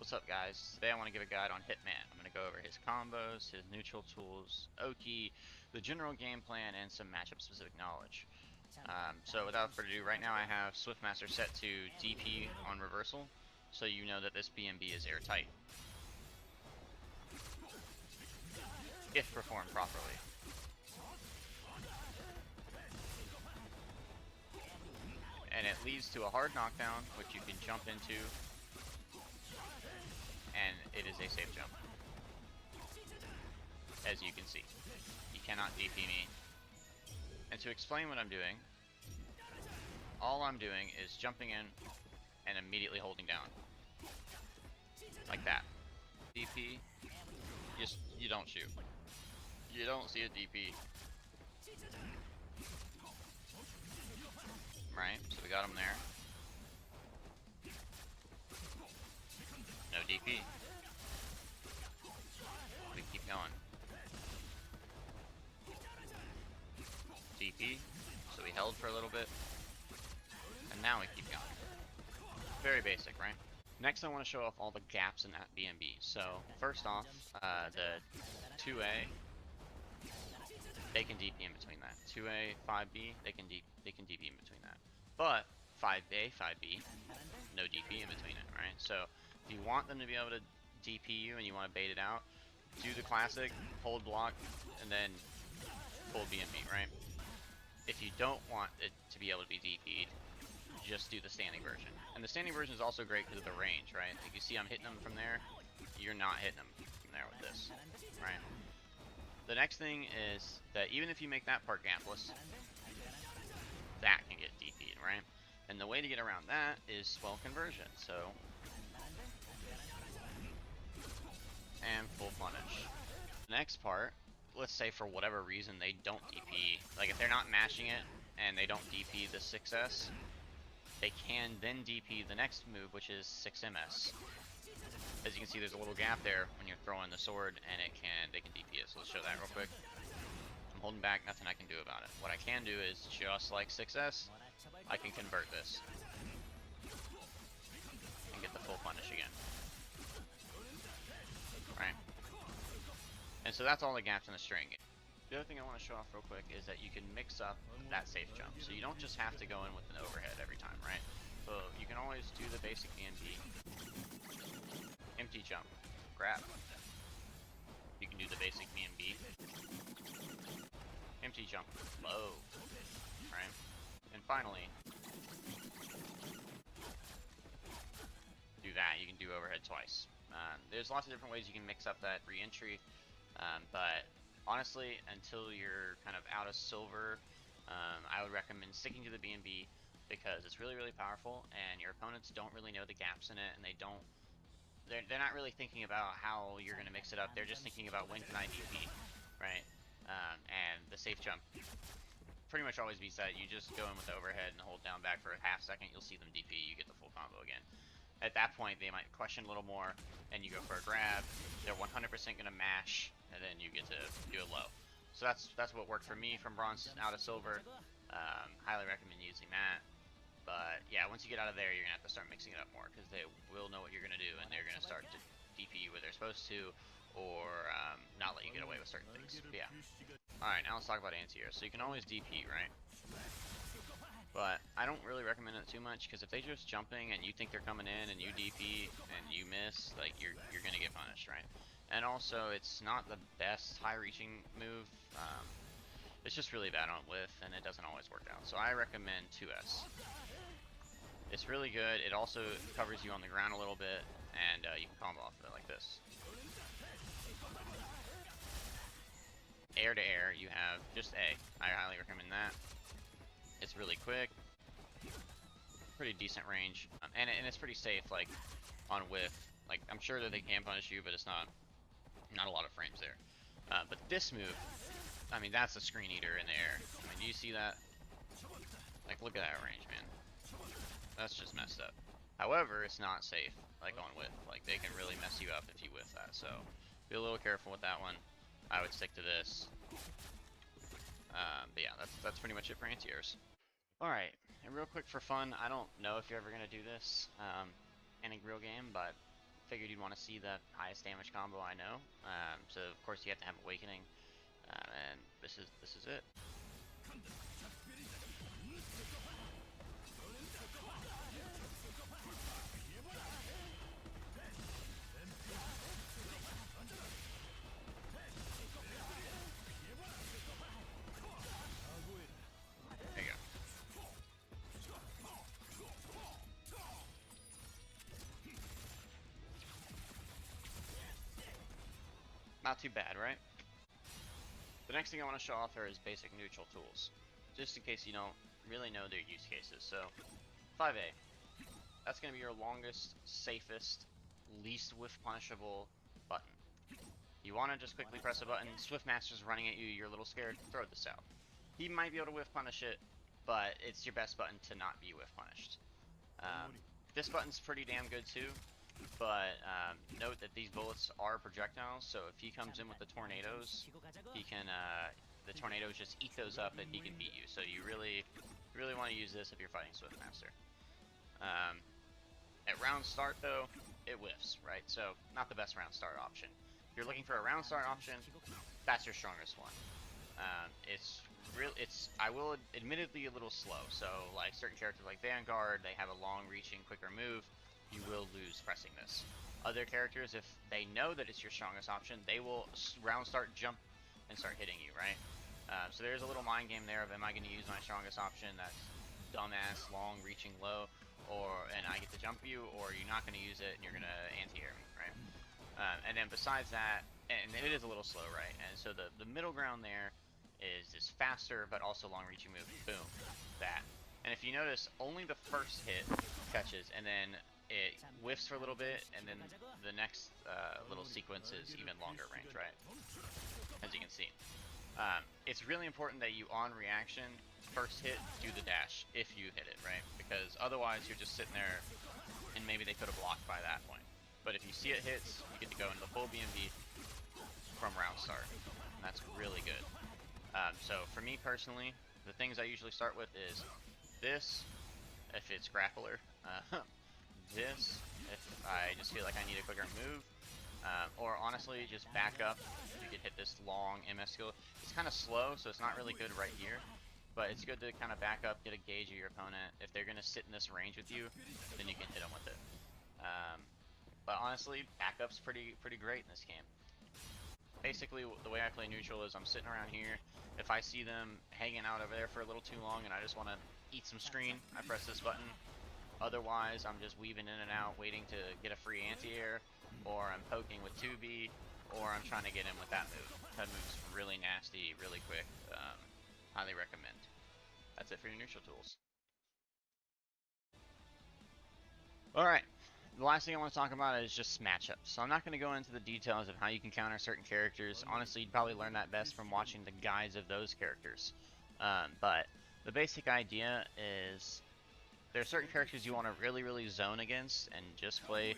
What's up, guys? Today I want to give a guide on Hitman. I'm going to go over his combos, his neutral tools, Oki, the general game plan, and some matchup specific knowledge. So without further ado, right now I have Swiftmaster set to DP on reversal, so you know that this BMB is airtight, if performed properly. And it leads to a hard knockdown, which you can jump into, and it is a safe jump. As you can see, he cannot DP me. And to explain what I'm doing, all I'm doing is jumping in and immediately holding down. Like that. DP, you don't shoot. You don't see a DP. Right, so we got him there. No DP. We keep going. DP, so we held for a little bit. And now we keep going. Very basic, right? Next I want to show off all the gaps in that BMB. So, first off, the 2A, they can DP in between that. 2A, 5B, they can DP in between that. But 5A, 5B, no DP in between it, right? So if you want them to be able to DP you and you want to bait it out, do the classic, hold block, and then full BMB, right? If you don't want it to be able to be DP'd, just do the standing version. And the standing version is also great because of the range, right? Like you see I'm hitting them from there, you're not hitting them from there with this, right? The next thing is that even if you make that part gapless, that can get DP'd, right? And the way to get around that is swell conversion, so... and full punish. The next part, let's say for whatever reason they don't DP, like if they're not mashing it and they don't DP the 6S, they can then DP the next move, which is 6MS. As you can see, there's a little gap there when you're throwing the sword, and they can DP it. So let's show that real quick. I'm holding back, nothing I can do about it. What I can do is, just like 6S, I can convert this and get the full punish again. Right? And so that's all the gaps in the string. The other thing I want to show off real quick is that you can mix up that safe jump. So you don't just have to go in with an overhead every time, right? So you can always do the basic BMB. Empty jump. Grab. You can do the basic BMB. Empty jump. Low. Right? And finally, do that. You can do overhead twice. There's lots of different ways you can mix up that re-entry, but honestly, until you're kind of out of silver, I would recommend sticking to the BMB because it's really, really powerful, and your opponents don't really know the gaps in it, and they're not really thinking about how you're going to mix it up. They're just thinking about when can I DP, right? And the safe jump pretty much always beats that. You just go in with the overhead and hold down back for a half second, you'll see them DP, you get the full combo again. At that point, they might question a little more, and you go for a grab. They're 100% going to mash, and then you get to do it low. So that's what worked for me from bronze out of silver. Highly recommend using that. But yeah, once you get out of there, you're going to have to start mixing it up more, because they will know what you're going to do, and they're going to start to DP you where they're supposed to, or not let you get away with certain things. But yeah. Alright, now let's talk about anti-air. So you can always DP, right? But I don't really recommend it too much, because if they're just jumping and you think they're coming in and you DP and you miss, like you're gonna get punished, right? And also, it's not the best high-reaching move. It's just really bad on whiff, and it doesn't always work out. So I recommend 2S. It's really good. It also covers you on the ground a little bit, and you can combo off of it like this. Air to air, you have just A. I highly recommend that. It's really quick, pretty decent range, and it's pretty safe, like, on whiff. Like, I'm sure that they can punish you, but it's not a lot of frames there. But this move, I mean, that's a screen eater in the air. I mean, do you see that? Like, look at that range, man. That's just messed up. However, it's not safe, like on whiff. Like, they can really mess you up if you whiff that, so be a little careful with that one. I would stick to this. But yeah, that's pretty much it for anti-airs. Alright, and real quick for fun, I don't know if you're ever going to do this in a real game, but figured you'd want to see the highest damage combo I know. So of course you have to have Awakening, and this is it. There you go. Not too bad, right? The next thing I want to show off here is basic neutral tools, just in case you don't really know their use cases. So 5A, that's going to be your longest, safest, least whiff punishable button. You want to just quickly press a button, Swiftmaster's running at you, you're a little scared, throw this out. He might be able to whiff punish it, but it's your best button to not be whiff punished. This button's pretty damn good too, but note that these bullets are projectiles, so if he comes in with the tornadoes, he can, the tornadoes just eat those up and he can beat you. So you really want to use this if you're fighting Swiftmaster. At round start though, it whiffs, right? So not the best round start option. If you're looking for a round start option, that's your strongest one. I will admittedly a little slow. So like certain characters like Vanguard, they have a long-reaching, quicker move. You will lose pressing this. Other characters, if they know that it's your strongest option, they will round start jump and start hitting you, right? So there's a little mind game there of, am I going to use my strongest option, that's dumbass, long-reaching low, and I get to jump you, or you're not going to use it and you're going to anti-air me, right? And then besides that, and it is a little slow, right? And so the middle ground there is this faster but also long-reaching move. Boom, that. And if you notice, only the first hit catches, and then it whiffs for a little bit, and then the next little sequence is even longer range, right? As you can see. It's really important that you, on reaction, first hit, do the dash, if you hit it, right? Because otherwise you're just sitting there, and maybe they could have blocked by that point. But if you see it hits, you get to go into the full BMB from round start. And that's really good. So for me personally, the things I usually start with is this, if it's grappler, this, if I just feel like I need a quicker move, or honestly, just back up. You can hit this long MS skill. It's kind of slow, so it's not really good right here, but it's good to kind of back up, get a gauge of your opponent. If they're going to sit in this range with you, then you can hit them with it. But honestly, backup's pretty great in this game. Basically, the way I play neutral is I'm sitting around here. If I see them hanging out over there for a little too long and I just want to eat some screen, I press this button. Otherwise, I'm just weaving in and out, waiting to get a free anti-air, or I'm poking with 2B, or I'm trying to get in with that move. That move's really nasty, really quick. Highly recommend. That's it for your neutral tools. Alright, the last thing I want to talk about is just matchups. So I'm not going to go into the details of how you can counter certain characters. Honestly, you'd probably learn that best from watching the guides of those characters. But the basic idea is there are certain characters you want to really zone against and just play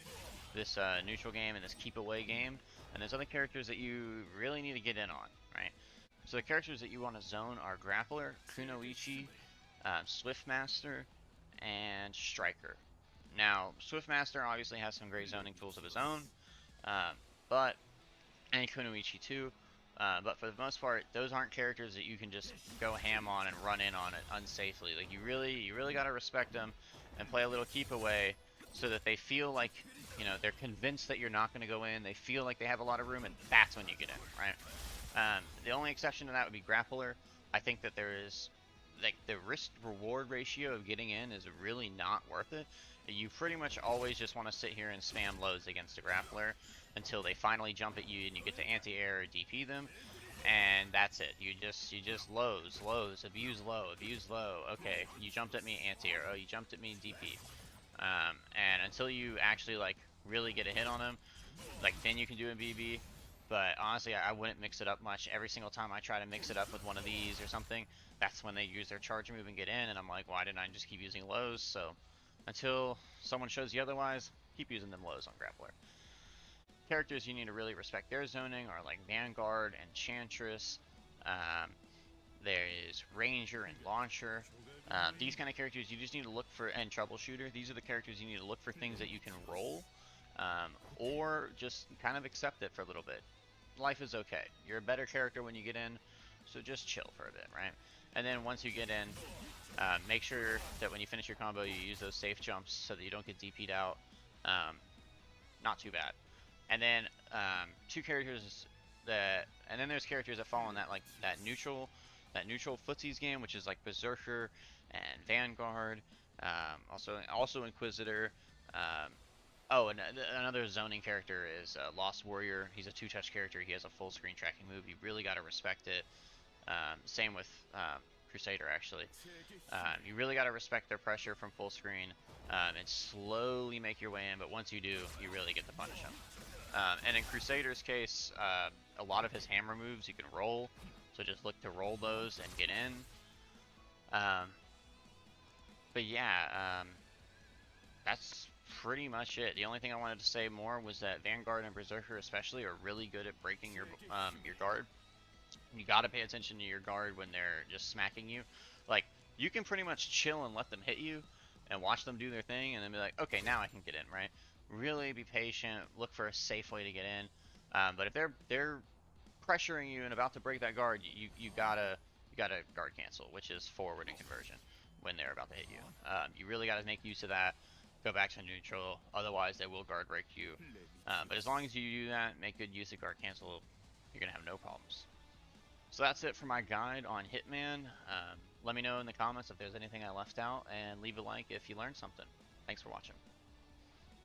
this neutral game and this keep away game. And there's other characters that you really need to get in on, right? So the characters that you want to zone are Grappler, Kunoichi, Swiftmaster, and Striker. Now, Swiftmaster obviously has some great zoning tools of his own, and Kunoichi too, but for the most part, those aren't characters that you can just go ham on and run in on it unsafely. Like, you really gotta respect them and play a little keep away so that they feel like, you know, they're convinced that you're not going to go in, they feel like they have a lot of room, and that's when you get in, right? The only exception to that would be Grappler. I think that there is, like, the risk-reward ratio of getting in is really not worth it. You pretty much always just want to sit here and spam lows against a Grappler until they finally jump at you and you get to anti-air or DP them, and that's it. You just lows, abuse low. Okay, you jumped at me, anti-air. Oh, you jumped at me, DP. And until you actually, like, really get a hit on them, like, then you can do a BB. But honestly, I wouldn't mix it up much. Every single time I try to mix it up with one of these or something, that's when they use their charge move and get in, and I'm like, why didn't I just keep using lows? So until someone shows you otherwise, keep using them lows on Grappler. Characters you need to really respect their zoning are like Vanguard, Enchantress, there is Ranger and Launcher. These kind of characters you just need to look for, and Troubleshooter. These are the characters you need to look for things that you can roll, or just kind of accept it for a little bit. Life is okay. You're a better character when you get in, so just chill for a bit, right? And then once you get in, make sure that when you finish your combo, you use those safe jumps so that you don't get DP'd out. Not too bad. And then two characters and then there's characters that fall in that like that neutral footsies game, which is like Berserker and Vanguard, also Inquisitor. Oh, and another zoning character is Lost Warrior. He's a two-touch character. He has a full screen tracking move. You really got to respect it. Same with Crusader, actually. You really got to respect their pressure from full screen and slowly make your way in, but once you do, you really get to punish them. And in Crusader's case, a lot of his hammer moves you can roll, so just look to roll those and get in. But yeah, that's pretty much it. The only thing I wanted to say more was that Vanguard and Berserker especially are really good at breaking your guard. You gotta pay attention to your guard when they're just smacking you. Like, you can pretty much chill and let them hit you and watch them do their thing and then be like, okay, now I can get in, right? Really be patient, look for a safe way to get in. But if they're pressuring you and about to break that guard, you gotta guard cancel, which is forward and conversion when they're about to hit you. You really gotta make use of that. Go back to neutral, otherwise they will guard break you. But as long as you do that, make good use of guard cancel, you're gonna have no problems. So that's it for my guide on Hitman. Let me know in the comments if there's anything I left out, and leave a like if you learned something. Thanks for watching.